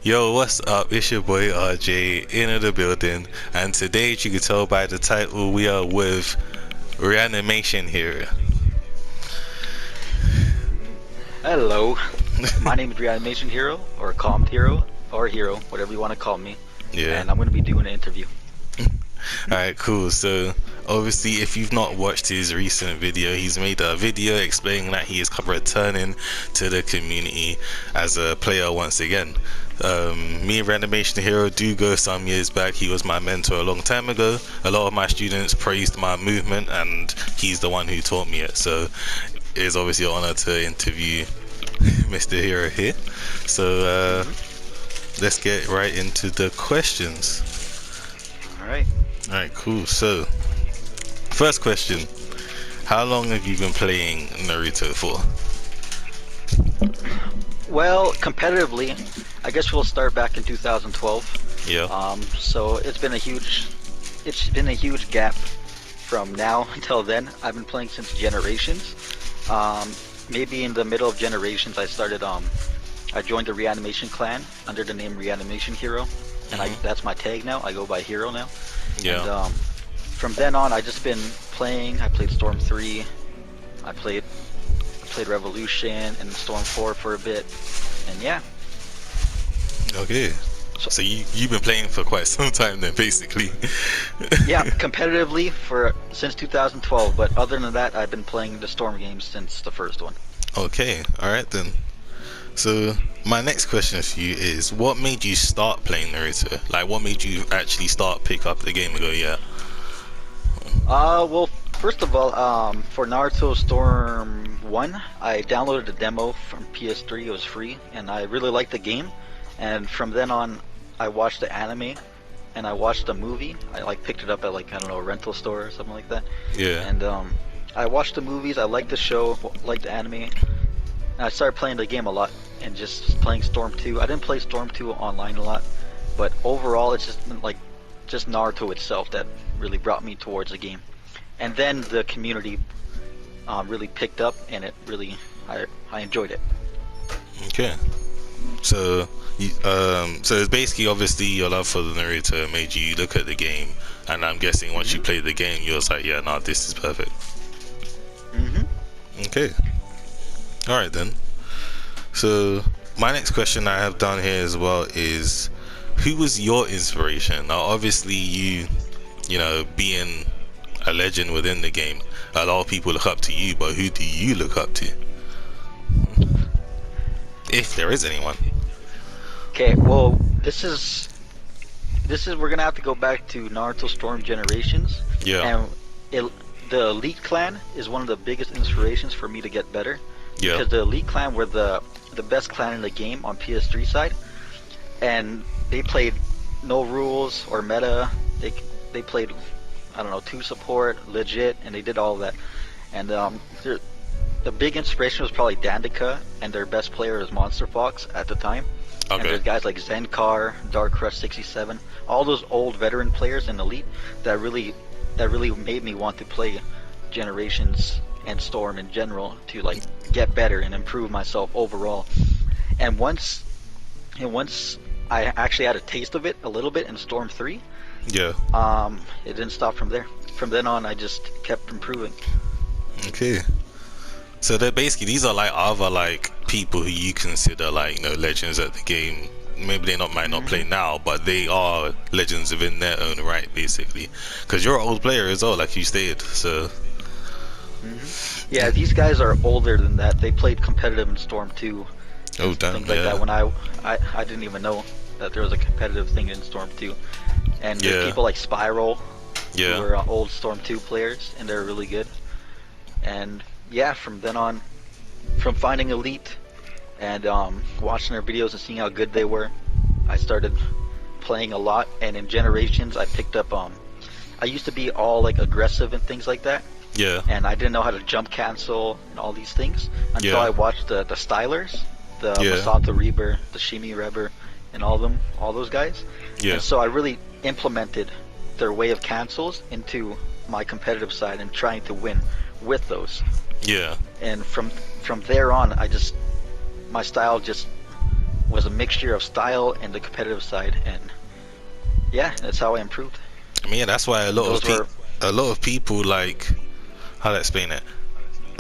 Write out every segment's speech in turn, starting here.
Yo, what's up? It's your boy RJ in the building, and today, as you can tell by the title, we are with Reanimation here. Hello, my name is Reanimation Hero, or Calmed Hero, or Hero, whatever you want to call me, Yeah. and I'm going to be doing an interview. Alright, cool. So, obviously, if you've not watched his recent video, he's made a video explaining that he is returning to the community as a player once again. Me and Reanimation Hero do go some years back. He was my mentor a long time ago. A lot of my students praised my movement, and he's the one who taught me it. So, it is obviously an honor to interview Mr. Hero here. So, let's get right into the questions. Alright. Alright, cool. So, first question. How long have you been playing Naruto for? Well, competitively, I guess we'll start back in 2012. Yeah. So it's been a huge gap from now until then. I've been playing since Generations. Maybe in the middle of Generations, I joined the Reanimation clan under the name Reanimation Hero, and that's my tag now. I go by Hero now. Yeah. And from then on, I just been playing. I played Storm 3. I played Revolution and Storm 4 for a bit, and yeah. Okay. So you've been playing for quite some time then, basically. Yeah, competitively since 2012, but other than that, I've been playing the Storm games since the first one. Okay. All right then. So my next question for you is, what made you start playing Naruto? Like, what made you actually pick up the game and go, yeah? Well, first of all, for Naruto Storm 1, I downloaded the demo from PS3. It was free, and I really liked the game. And from then on, I watched the anime, and I watched the movie. I picked it up at I don't know, a rental store or something like that. Yeah. And I watched the movies. I liked the show, liked the anime. And I started playing the game a lot, and just playing Storm 2. I didn't play Storm 2 online a lot, but overall, it's just been just Naruto itself that really brought me towards the game. And then the community really picked up, and I enjoyed it. Okay. So, so it's basically obviously your love for the Naruto made you look at the game, and I'm guessing once you played the game, you was like, yeah, nah, this is perfect. Okay. All right then. So my next question I have down here as well is, who was your inspiration? Now, obviously, you know, being a legend within the game, a lot of people look up to you, but who do you look up to? If there is anyone. Okay, well, this is we're gonna have to go back to Naruto Storm Generations. Yeah. And the Elite Clan is one of the biggest inspirations for me to get better. Yeah. Because the Elite Clan were the best clan in the game on PS3 side, and they played no rules or meta. They played, I don't know, 2 support, legit, and they did all of that. And the big inspiration was probably Dandika, and their best player is Monster Fox at the time. Okay. And there's guys like Zenkar, Dark Crush 67, all those old veteran players in Elite that really made me want to play Generations and Storm in general to get better and improve myself overall. And once I actually had a taste of it a little bit in Storm 3, Yeah. it didn't stop from there. From then on, I just kept improving. Okay. So they're basically, these are other people who you consider legends at the game. Maybe they might not play now, but they are legends within their own right, basically. Because you're an old player as well, like you stated. So. Yeah, these guys are older than that. They played competitive in Storm 2. Oh damn. Things like that. When I didn't even know that there was a competitive thing in Storm 2. And there's people like Spiral, Yeah. who were old Storm 2 players, and they're really good. And yeah, from then on, from finding Elite and watching their videos and seeing how good they were, I started playing a lot. And in Generations, I picked up. I used to be all aggressive and things like that, Yeah. and I didn't know how to jump cancel and all these things until Yeah. I watched the Stylers, the Yeah. Masato Reaper, the Shimi Reber, and all those guys. Yeah. And so I really implemented their way of cancels into my competitive side and trying to win with those. Yeah. And from there on, my style just was a mixture of style and the competitive side, and yeah, that's how I improved. I mean, yeah, that's why Those were a lot of people like, how to explain it.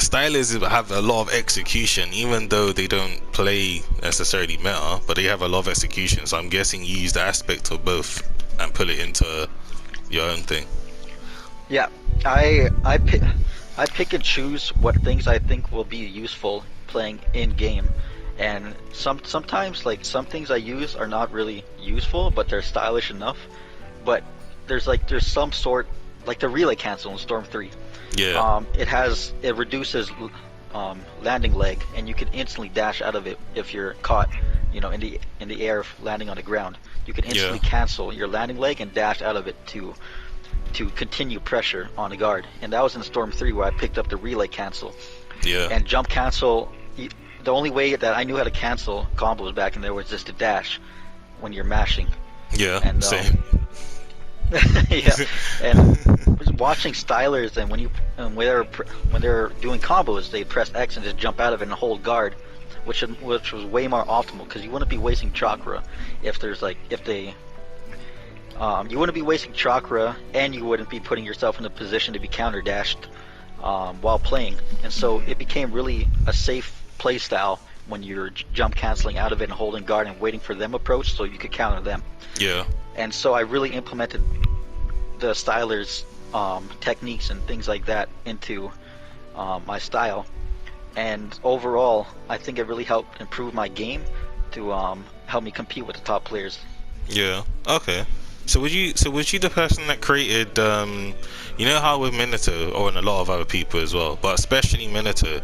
Stylists have a lot of execution, even though they don't play necessarily meta, but they have a lot of execution. So I'm guessing you use the aspect of both and put it into your own thing. yeah. I pick and choose what things I think will be useful playing in game, and sometimes like some things I use are not really useful, but they're stylish enough. But there's some sort, like the relay cancel in Storm 3. Yeah. It reduces landing leg, and you can instantly dash out of it if you're caught, in the air landing on the ground. You can instantly cancel your landing leg and dash out of it to continue pressure on the guard. And that was in Storm 3 where I picked up the relay cancel. Yeah. And jump cancel. The only way that I knew how to cancel combos back in there was just to dash when you're mashing. Yeah. And, same. yeah, and watching stylers, and when they're doing combos, they press X and just jump out of it and hold guard, which was way more optimal, because you wouldn't be wasting chakra you wouldn't be wasting chakra, and you wouldn't be putting yourself in a position to be counter dashed while playing, and so it became really a safe play style when you're jump canceling out of it and holding guard and waiting for them approach so you could counter them. Yeah. And so I really implemented the stylers' techniques and things like that into my style. And overall, I think it really helped improve my game to help me compete with the top players. Yeah. Okay. So was you the person that created you know how with Minato, or and a lot of other people as well, but especially Minato,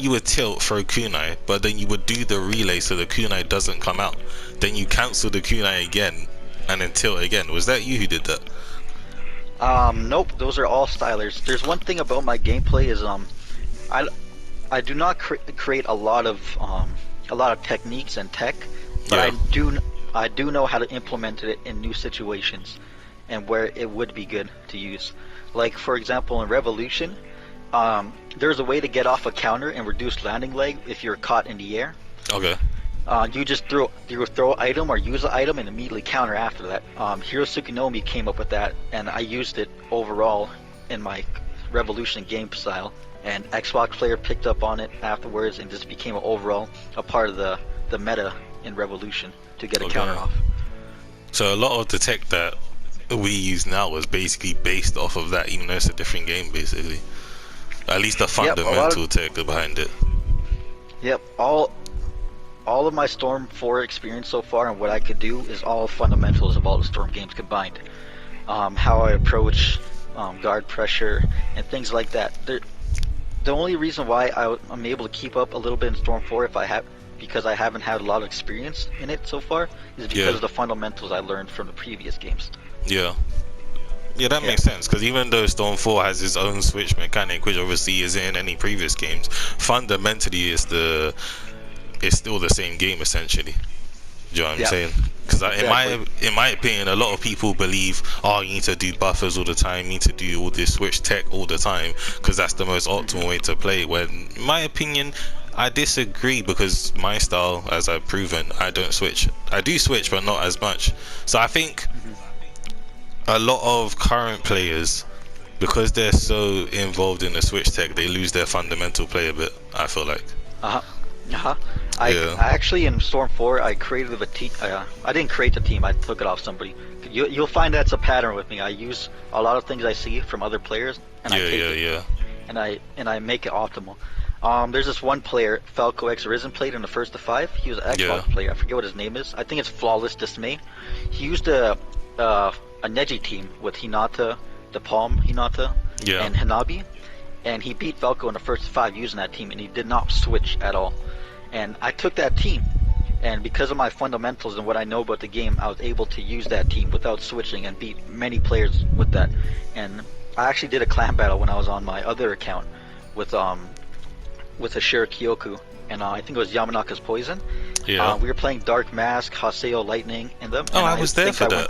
you would tilt throw kunai, but then you would do the relay so the kunai doesn't come out. Then you cancel the kunai again and then tilt again. Was that you who did that? Nope, those are all stylers. There's one thing about my gameplay is I do not create a lot of techniques and tech, but I do know how to implement it in new situations and where it would be good to use. Like for example in Revolution, there's a way to get off a counter and reduce landing leg if you're caught in the air. Okay. You just throw an item or use an item and immediately counter after that. Hiro Tsukunomi came up with that, and I used it overall in my Revolution game style. And Xbox player picked up on it afterwards and just became a part of the meta in Revolution to get a counter off. So a lot of the tech that we use now was basically based off of that, even though it's a different game, basically. At least the fundamental tech behind it. Yep, all of my Storm 4 experience so far and what I could do is all fundamentals of all the Storm games combined. How I approach guard pressure and things like that. The only reason why I'm able to keep up a little bit in Storm 4 because I haven't had a lot of experience in it so far is because of the fundamentals I learned from the previous games. Yeah, that makes sense, because even though Storm 4 has its own switch mechanic, which obviously isn't in any previous games, fundamentally it's still the same game essentially. Do you know what I'm saying? Because in my opinion, a lot of people believe, you need to do buffers all the time, you need to do all this switch tech all the time, because that's the most optimal way to play. When, in my opinion, I disagree, because my style, as I've proven, I don't switch. I do switch, but not as much. So I think a lot of current players, because they're so involved in the switch tech, they lose their fundamental play a bit, I feel like. I actually in Storm 4 I created a team. I didn't create the team. I took it off somebody. You'll find that's a pattern with me. I use a lot of things I see from other players, and I take it, and I make it optimal. There's this one player, Falco X Risen, played in the first of 5. He was an Xbox player. I forget what his name is. I think it's Flawless Dismay. He used a Neji team with Hinata, the Palm Hinata, and Hanabi, and he beat Falco in the first 5 using that team, and he did not switch at all. And I took that team, and because of my fundamentals and what I know about the game, I was able to use that team without switching and beat many players with that. And I actually did a clan battle when I was on my other account with Ashira Kyoku, and I think it was Yamanaka's Poison. We were playing Dark Mask, Haseo Lightning, and them. Oh, I was there for that.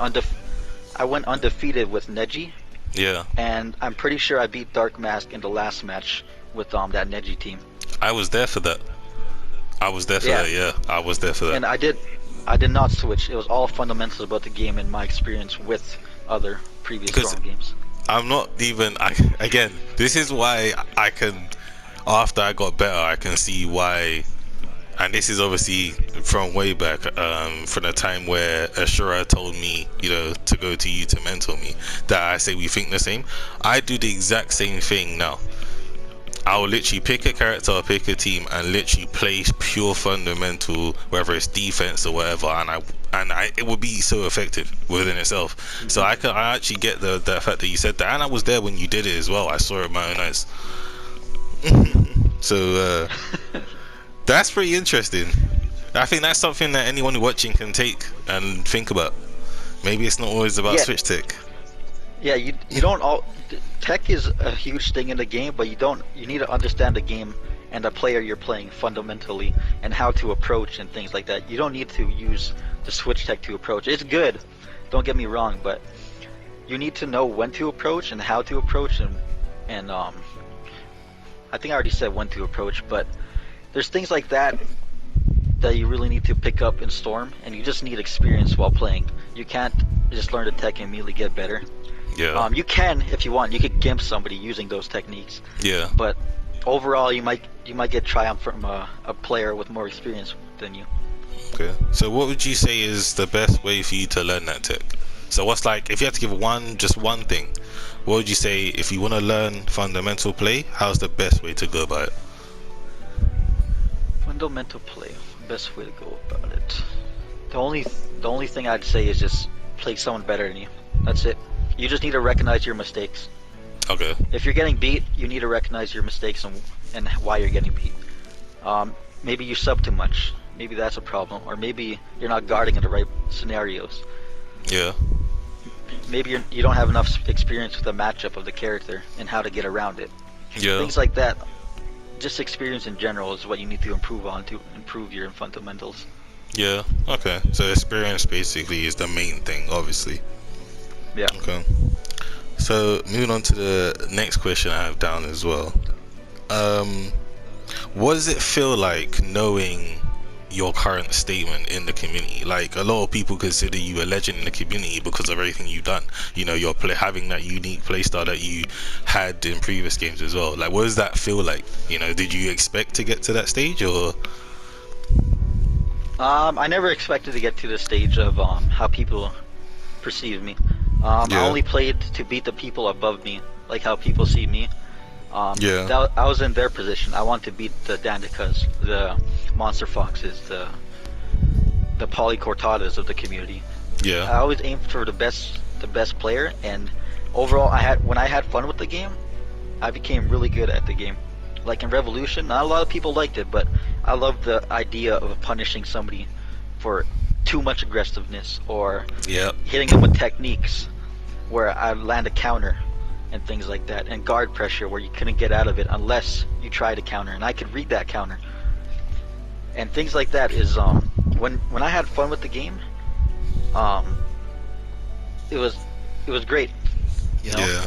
I went undefeated with Neji. Yeah. And I'm pretty sure I beat Dark Mask in the last match with that Neji team. I was there for that. I was there for Yeah, that. Yeah, I was there for that. and I did not switch. It was all fundamentals about the game and my experience with other previous Because Storm games. I'm not even. Again, this is why I can. After I got better, I can see why. And this is obviously from way back, from the time where Ashura told me, to go to you to mentor me, that I say we think the same. I do the exact same thing now. I will literally pick a character or pick a team and literally play pure fundamental, whether it's defense or whatever, and it will be so effective within itself. Mm-hmm. So I actually get the fact that you said that, and I was there when you did it as well. I saw it with my own eyes. So that's pretty interesting. I think that's something that anyone watching can take and think about. Maybe it's not always about switch tech. Yeah, you don't all. Tech is a huge thing in the game, but you need to understand the game and the player you're playing fundamentally and how to approach and things like that. You don't need to use the switch tech to approach. It's good, don't get me wrong, but you need to know when to approach and how to approach, and I think I already said when to approach, but there's things like that you really need to pick up in Storm, and you just need experience while playing. You can't just learn the tech and immediately get better. Yeah. You can, if you want. You could gimp somebody using those techniques. Yeah. But overall, you might get triumph from a player with more experience than you. Okay. So what would you say is the best way for you to learn that tech? So what's like, if you had to give just one thing, what would you say if you want to learn fundamental play? How's the best way to go about it? Fundamental play, best way to go about it. The only thing I'd say is just play someone better than you. That's it. You just need to recognize your mistakes. Okay. If you're getting beat, you need to recognize your mistakes and why you're getting beat. Maybe you sub too much. Maybe that's a problem. Or maybe you're not guarding in the right scenarios. Yeah. Maybe you don't have enough experience with the matchup of the character and how to get around it. Yeah. Things like that. Just experience in general is what you need to improve on to improve your fundamentals. Yeah. Okay. So experience basically is the main thing, obviously. Yeah. Okay. So moving on to the next question I have down as well. What does it feel like knowing your current statement in the community? Like, a lot of people consider you a legend in the community because of everything you've done. You're having that unique playstyle that you had in previous games as well. Like, what does that feel like? Did you expect to get to that stage, or? I never expected to get to the stage of how people perceive me. Yeah. I only played to beat the people above me, like how people see me. Yeah. I was in their position. I want to beat the Dandikas, the Monster Foxes, the Polycortadas of the community. Yeah. I always aimed for the best player, and overall, when I had fun with the game, I became really good at the game. Like in Revolution, not a lot of people liked it, but I love the idea of punishing somebody for too much aggressiveness or hitting them with techniques where I land a counter and things like that, and guard pressure where you couldn't get out of it unless you tried to counter, and I could read that counter. And things like that is when I had fun with the game, it was great, Yeah.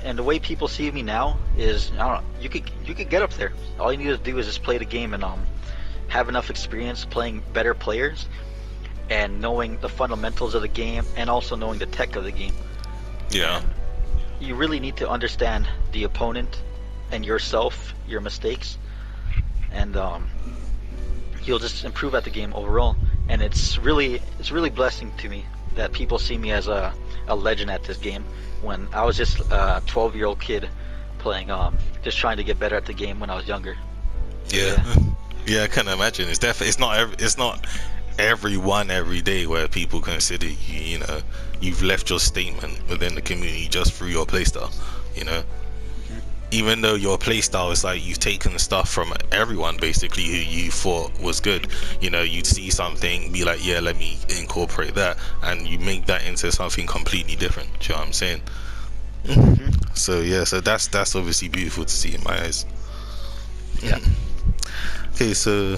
And the way people see me now is, I don't know, you could get up there. All you need to do is just play the game and have enough experience playing better players and knowing the fundamentals of the game and also knowing the tech of the game. Yeah. And you really need to understand the opponent and yourself, your mistakes, and you'll just improve at the game overall. And it's really blessing to me that people see me as a legend at this game when I was just a 12-year-old kid playing, just trying to get better at the game when I was younger. Yeah. Yeah, I can imagine. It's not everyone every day where people consider you, you've left your statement within the community just through your playstyle, even though your playstyle is like you've taken stuff from everyone basically who you thought was good. You'd see something, be like, yeah, let me incorporate that, and you make that into something completely different. Do you know what I'm saying? So that's obviously beautiful to see in my eyes. Yeah. Okay, so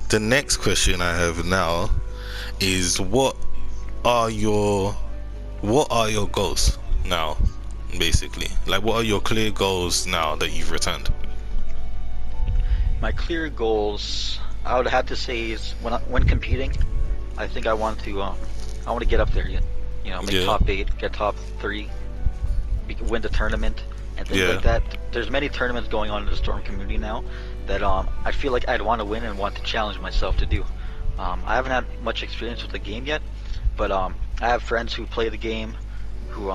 the next question I have now is what are your goals now, basically? Like, what are your clear goals now that you've returned? My clear goals, I would have to say is when competing, I think I want to get up there. You know, make Yeah. top 8, get top 3, win the tournament, and things Yeah. like that. There's many tournaments going on in the Storm community now that I feel like I'd want to win and want to challenge myself to do. I haven't had much experience with the game yet, but I have friends who play the game, who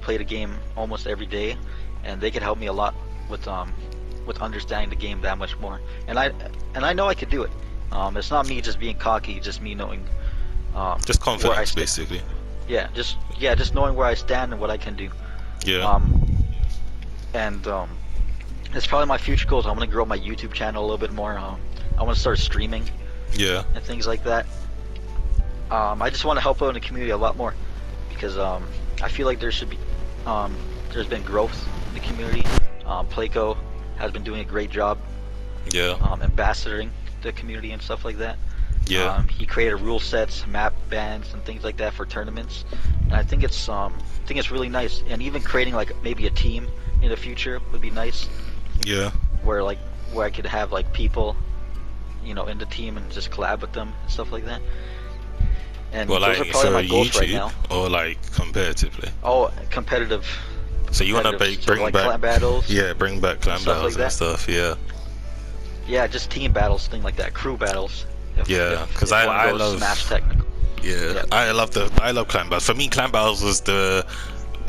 play the game almost every day, and they can help me a lot with understanding the game that much more. And I know I could do it. It's not me just being cocky, just me knowing Just where I confidence, stand. basically. Just knowing where I stand and what I can do. Yeah. And it's probably my future goals. I want to grow my YouTube channel a little bit more. I want to start streaming Yeah. and things like that. I just want to help out in the community a lot more because I feel like there's been growth in the community. Playco has been doing a great job Yeah. ambassadoring the community and stuff like that. Yeah. He created rule sets, map bans, and things like that for tournaments, and I think it's really nice. And even creating like maybe a team in the future would be nice, Yeah. where I could have like people, in the team and just collab with them and stuff like that. And Well, those like are probably for my goals YouTube right now. or like competitively. Oh, competitive. So you want to Competitive, bring like back clan battles. Yeah, bring back clan stuff battles like and that. stuff. Yeah. Yeah, just team battles, thing like that, crew battles. Yeah, 'cause if I one goes love- Smash technical. Yeah. I love clan battles. For me, clan battles was the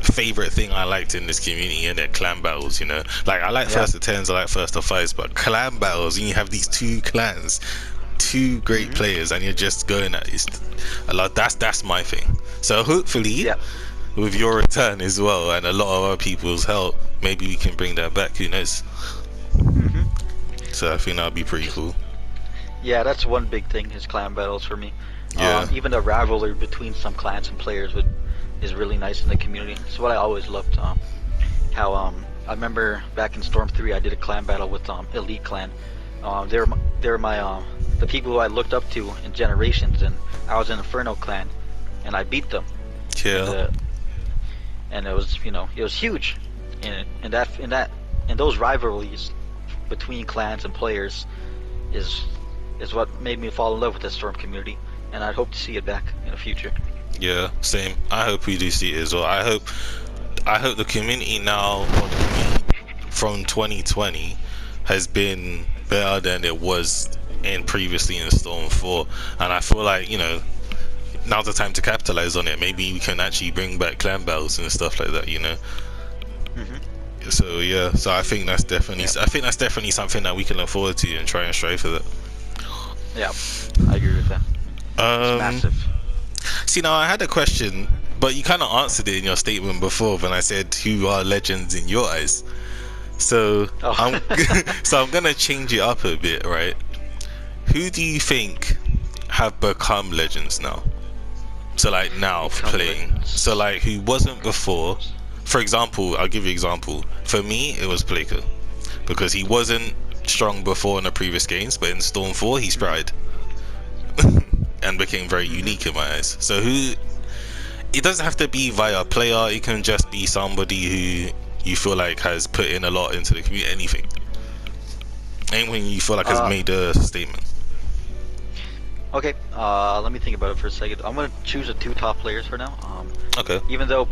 favorite thing I liked in this community, and clan battles, like I like Yeah. first to tens, I like first to fives, but clan battles, and you have these two clans, two great players, and you're just going at it a lot. That's my thing. So hopefully, Yeah. with your return as well, and a lot of other people's help, maybe we can bring that back. Who knows? hmm So I think that'd be pretty cool. Yeah, that's one big thing is clan battles for me. Yeah. Even the rivalry between some clans and players is really nice in the community. It's what I always loved. How I remember back in Storm 3, I did a clan battle with Elite Clan. They're the people who I looked up to in generations, and I was in Inferno Clan, and I beat them. Yeah. And it was huge, and those rivalries between clans and players is what made me fall in love with the Storm community, and I'd hope to see it back in the future. Yeah, same. I hope we do see it as well. I hope the community now, or the community from 2020, has been better than it was previously in Storm 4, and I feel like now's the time to capitalize on it. Maybe we can actually bring back clan battles and stuff like that. So yeah, so I think that's definitely something that we can look forward to and try and strive for that. Yeah, I agree with that. It's massive. See, now I had a question, but you kind of answered it in your statement before when I said who are legends in your eyes. So I'm gonna change it up a bit, right? Who do you think have become legends now? So like now playing. Legends. So like who wasn't before? For example, I'll give you an example. For me, it was Playco, because he wasn't strong before in the previous games, but in Storm 4 he sprouted and became very unique in my eyes. So it doesn't have to be via a player, it can just be somebody who you feel like has put in a lot into the community. Anything you feel like has made a statement. Okay, let me think about it for a second. I'm gonna choose the 2 top players for now. Okay. Even though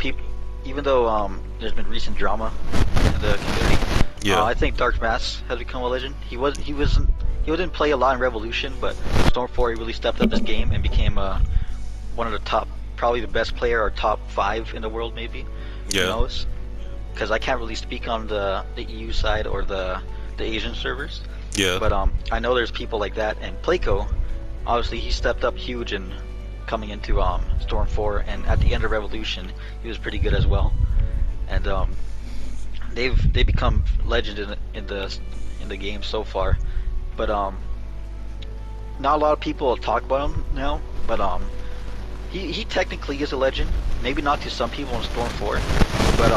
there's been recent drama in the community, Yeah. I think Dark Mass has become a legend. He didn't play a lot in Revolution, but Storm 4 he really stepped up his game and became one of the top, probably the best player or top 5 in the world, maybe. Yeah. Who knows? Because I can't really speak on the EU side or the Asian servers. Yeah. But I know there's people like that, and Playco, obviously he stepped up huge in coming into Storm 4, and at the end of Revolution he was pretty good as well. And they become legend in the game so far. But not a lot of people talk about him now. But he technically is a legend. Maybe not to some people in Storm 4, but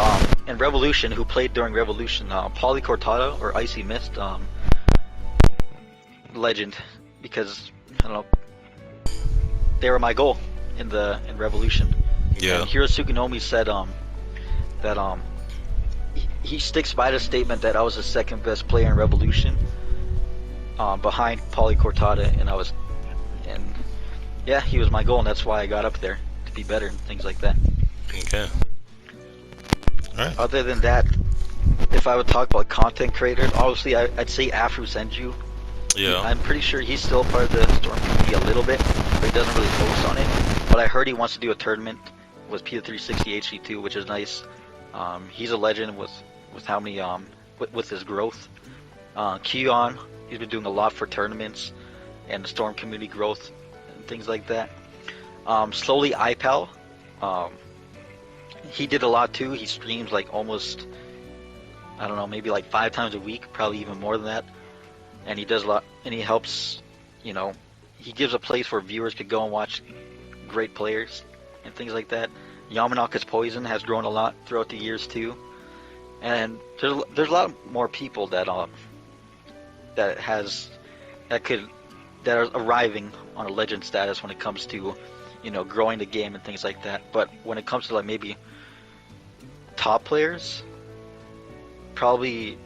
in Revolution, who played during Revolution, Poly Cortado or Icy Mist, legend, because I don't know, they were my goal in Revolution. Yeah. And Hiro Tsukunomi said that he sticks by the statement that I was the second best player in Revolution, behind Paulie Cortada, and yeah, he was my goal, and that's why I got up there to be better and things like that. Okay. Alright. Other than that, if I would talk about content creators, obviously I'd say Afro Senju. Yeah. I'm pretty sure he's still part of the Storm community a little bit, but he doesn't really focus on it. But I heard he wants to do a tournament with P360 HD2, which is nice. He's a legend with how many with his growth. Keon, he's been doing a lot for tournaments and the Storm community growth and things like that. Slowly iPal, he did a lot too. He streams like almost, I don't know, maybe like 5 times a week, probably even more than that. And he does a lot, and he helps, you know, he gives a place where viewers could go and watch great players and things like that. Yamanaka's Poison has grown a lot throughout the years too. And there's a lot more people that that are arriving on a legend status when it comes to, you know, growing the game and things like that. But when it comes to like maybe top players, probably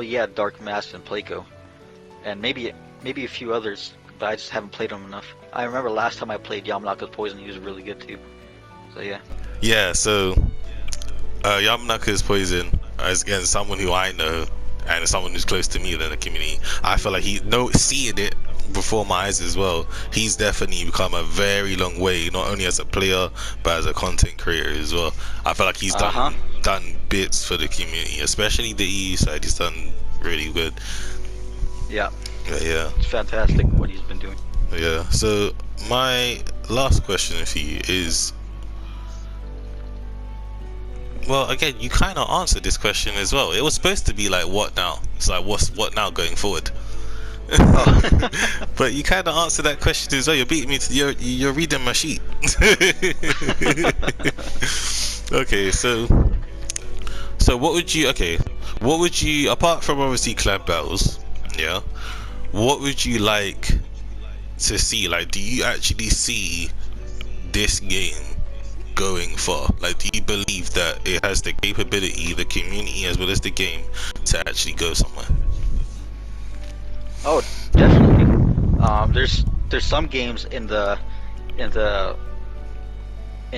yeah, Dark Mask and Placo, and maybe a few others, but I just haven't played them enough. I remember last time I played Yamanaka's Poison, he was really good too. So yeah. Yeah, so Yamanaka's Poison, as again someone who I know and someone who's close to me in the community, I feel like seeing it before my eyes as well, he's definitely become a very long way, not only as a player but as a content creator as well. I feel like he's done bits for the community, especially the EU side. He's done really good. Yeah. Yeah. It's fantastic what he's been doing. Yeah. So my last question for you is, well, again, you kind of answered this question as well. It was supposed to be like, what now? It's like, what now going forward? Oh. But you kind of answered that question as well. You're beating me to you're reading my sheet. Okay, so what would you, apart from obviously clan battles, yeah, what would you like to see? Like, do you actually see this game going far? Like, do you believe that it has the capability, the community as well as the game, to actually go somewhere? Oh, definitely. There's some games in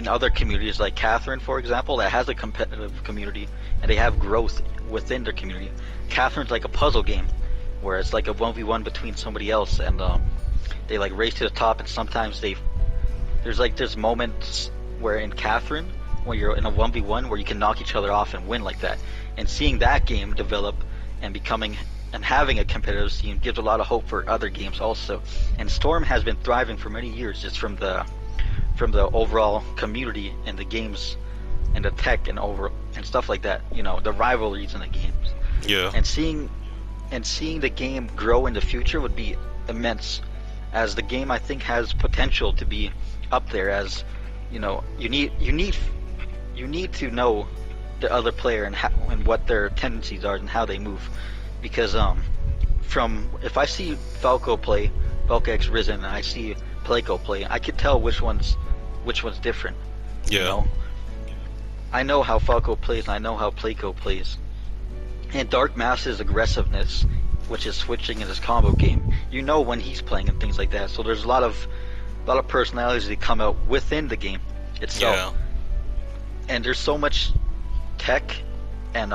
other communities, like Catherine, for example, that has a competitive community and they have growth within their community. Catherine's like a puzzle game, where it's like a 1v1 between somebody else, and they like race to the top, and sometimes there's moments where in Catherine, where you're in a 1v1 where you can knock each other off and win like that. And seeing that game develop and having a competitive scene gives a lot of hope for other games also. And Storm has been thriving for many years just from the overall community and the games and the tech and stuff like that, you know, the rivalries in the games. Yeah. And seeing the game grow in the future would be immense, as the game I think has potential to be up there. As you know, you need to know the other player and what their tendencies are and how they move, because if I see Falco X Risen, and I see Placo play, I could tell which one's different. Yeah. You know? I know how Falco plays, and I know how Placo plays. And Dark Mass's aggressiveness, which is switching in his combo game, you know when he's playing and things like that. So there's a lot of personalities that come out within the game itself. Yeah. And there's so much tech and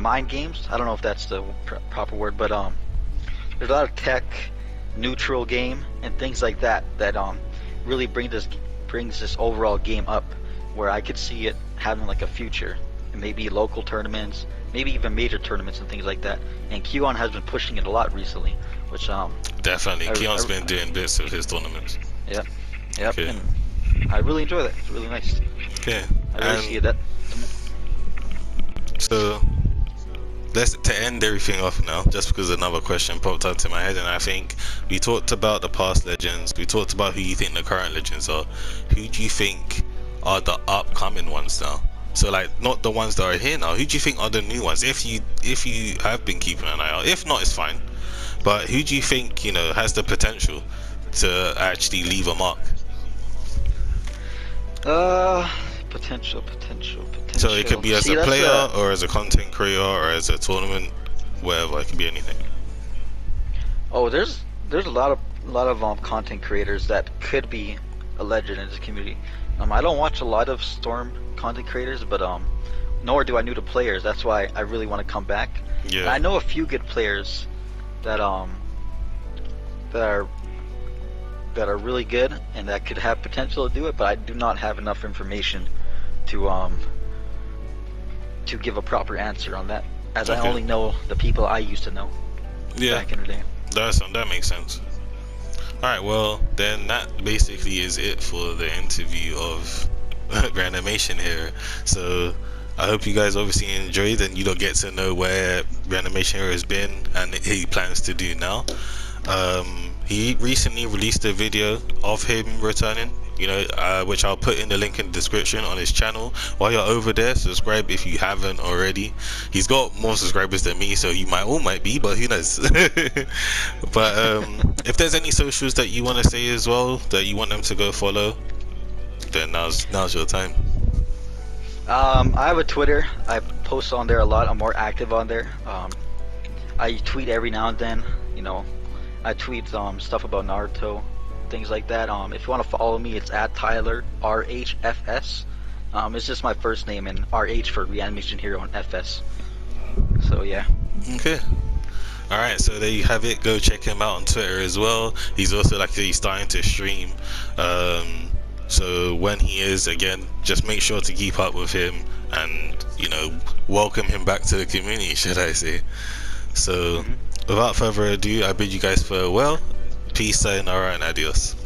mind games. I don't know if that's the proper word, but there's a lot of tech, neutral game, and things like that really brings this overall game up, where I could see it having like a future, and maybe local tournaments, maybe even major tournaments and things like that. And Keon has been pushing it a lot recently, which definitely Keon's been doing bits of his tournaments. Yep. Okay. And I really enjoy that. It's really nice. Okay. I really see that. So to end everything off now, just because another question popped up to my head, and I think we talked about the past legends, we talked about who you think the current legends are. Who do you think are the upcoming ones now? So like, not the ones that are here now. Who do you think are the new ones? If you have been keeping an eye out, if not, it's fine. But who do you think, you know, has the potential to actually leave a mark? Potential. So it could be as a player, or as a content creator, or as a tournament, whatever. It could be anything. Oh, there's a lot of content creators that could be a legend in this community. I don't watch a lot of Storm content creators, but nor do I new to players. That's why I really want to come back. And Yeah. I know a few good players that that are that are really good and that could have potential to do it, but I do not have enough information to to give a proper answer on that, as I Okay. only know the people I used to know Yeah. back in the day. That makes sense. All right. Well, then that basically is it for the interview of Reanimation here. So I hope you guys obviously enjoyed and you don't get to know where Reanimation here has been and he plans to do now. He recently released a video of him returning, which I'll put in the link in the description on his channel. While you're over there, subscribe if you haven't already. He's got more subscribers than me, so you might be, but who knows? But if there's any socials that you want to say as well that you want them to go follow, then now's your time. I have a Twitter. I post on there a lot. I'm more active on there. I tweet every now and then. You know, I tweet stuff about Naruto, things like that. If you want to follow me, it's at Tyler RHFS. It's just my first name and RH for Reanimation Hero and FS. So yeah. Okay. All right, so there you have it. Go check him out on Twitter as well. He's also he's starting to stream. So when he is again, just make sure to keep up with him and welcome him back to the community, should I say? So Mhm. without further ado, I bid you guys farewell. Peace, sayonara, and adios.